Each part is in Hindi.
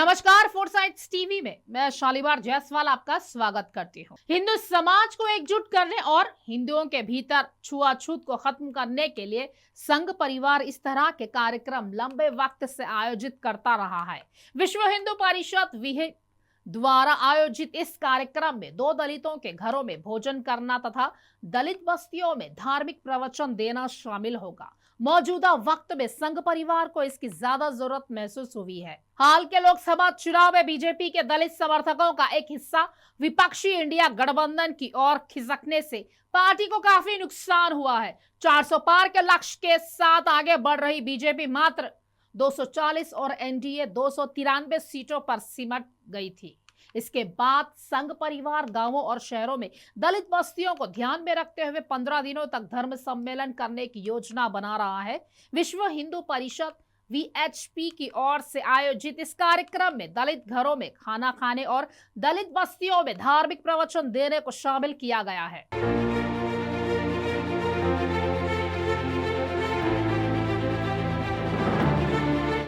नमस्कार, फोर्साइट्स टीवी में मैं शालीबार जायसवाल आपका स्वागत करती हूँ। हिंदू समाज को एकजुट करने और हिंदुओं के भीतर छुआछूत को खत्म करने के लिए संघ परिवार इस तरह के कार्यक्रम लंबे वक्त से आयोजित करता रहा है। विश्व हिंदू परिषद विहिप द्वारा आयोजित इस कार्यक्रम में 2 दलितों के घरों में भोजन करना तथा दलित बस्तियों में धार्मिक प्रवचन देना शामिल होगा। मौजूदा वक्त में संघ परिवार को इसकी ज्यादा जरूरत महसूस हुई है। हाल के लोकसभा चुनाव में बीजेपी के दलित समर्थकों का एक हिस्सा विपक्षी इंडिया गठबंधन की ओर खिसकने से पार्टी को काफी नुकसान हुआ है। 400 पार के लक्ष्य के साथ आगे बढ़ रही बीजेपी मात्र 240 और एनडीए 293 सीटों पर सिमट गई थी। इसके बाद संघ परिवार गांवों और शहरों में दलित बस्तियों को ध्यान में रखते हुए 15 दिनों तक धर्म सम्मेलन करने की योजना बना रहा है। विश्व हिंदू परिषद वीएचपी की ओर से आयोजित इस कार्यक्रम में दलित घरों में खाना खाने और दलित बस्तियों में धार्मिक प्रवचन देने को शामिल किया गया है।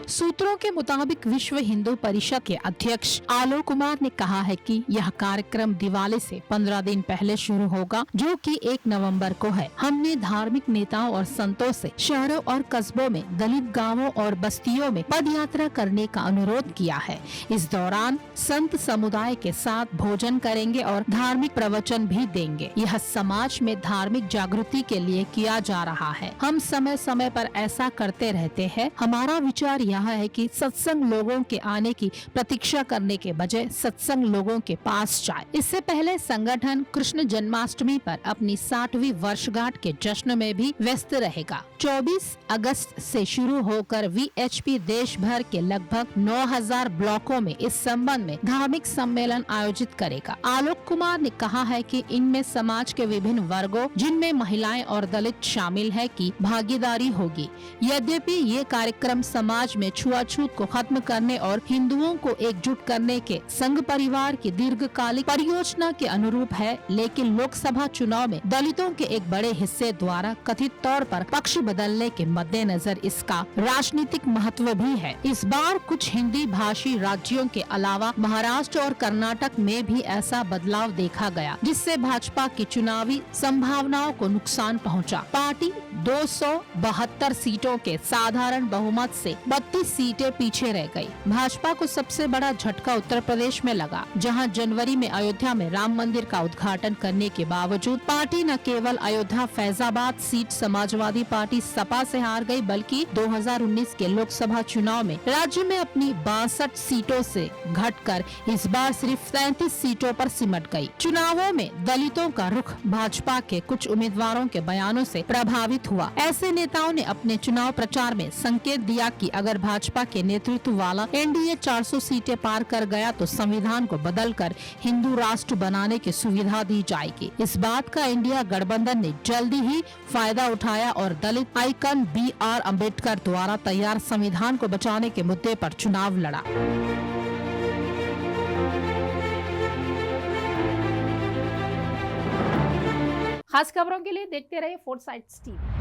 सूत्रों के मुताबिक विश्व हिंदू परिषद के अध्यक्ष आलोक कुमार ने कहा है कि यह कार्यक्रम दिवाली से 15 दिन पहले शुरू होगा, जो कि 1 नवंबर को है। हमने धार्मिक नेताओं और संतों से शहरों और कस्बों में दलित गांवों और बस्तियों में पद यात्रा करने का अनुरोध किया है। इस दौरान संत समुदाय के साथ भोजन करेंगे और धार्मिक प्रवचन भी देंगे। यह समाज में धार्मिक जागृति के लिए किया जा रहा है। हम समय समय पर ऐसा करते रहते हैं। हमारा विचार यह है कि सत्संग लोगों के आने की प्रतीक्षा करने के बजाय सत्संग लोगों के पास जाए। इससे पहले संगठन कृष्ण जन्माष्टमी पर अपनी 60वीं वर्षगांठ के जश्न में भी व्यस्त रहेगा। 24 अगस्त से शुरू होकर वीएचपी देश भर के लगभग 9000 ब्लॉकों में इस संबंध में धार्मिक सम्मेलन आयोजित करेगा। आलोक कुमार ने कहा है कि इनमें समाज के विभिन्न वर्गों, जिनमें महिलाएं और दलित शामिल है, की भागीदारी होगी। यद्यपि ये कार्यक्रम समाज में छुआछूत को खत्म करने और हिंदुओं को एकजुट करने के संघ परिवार की दीर्घकालिक परियोजना के अनुरूप है, लेकिन लोकसभा चुनाव में दलितों के एक बड़े हिस्से द्वारा कथित तौर पर पक्ष बदलने के मद्देनजर इसका राजनीतिक महत्व भी है। इस बार कुछ हिंदी भाषी राज्यों के अलावा महाराष्ट्र और कर्नाटक में भी ऐसा बदलाव देखा गया, जिससे भाजपा की चुनावी संभावनाओं को नुकसान पहुंचा। पार्टी 272 सीटों के साधारण बहुमत से 32 सीटें पीछे रह गई। भाजपा को सबसे बड़ा झटका उत्तर प्रदेश में लगा, जहां जनवरी में अयोध्या में राम मंदिर का उद्घाटन करने के बावजूद पार्टी न केवल अयोध्या फैजाबाद सीट समाजवादी पार्टी सपा से हार गई, बल्कि 2019 के लोकसभा चुनाव में राज्य में अपनी 62 सीटों से घटकर इस बार सिर्फ 33 सीटों पर सिमट गई। चुनावों में दलितों का रुख भाजपा के कुछ उम्मीदवारों के बयानों से प्रभावित हुआ। ऐसे नेताओं ने अपने चुनाव प्रचार में संकेत दिया कि अगर भाजपा के नेतृत्व वाला एनडीए 400 सीटें पार कर गया तो संविधान को बदलकर हिंदू राष्ट्र बनाने की सुविधा दी जाएगी। इस बात का इंडिया गठबंधन ने जल्दी ही फायदा उठाया और दलित आइकन BR अम्बेडकर द्वारा तैयार संविधान को बचाने के मुद्दे पर चुनाव लड़ा। खास खबरों के लिए देखते रहिए फोर्साइट्स टीवी।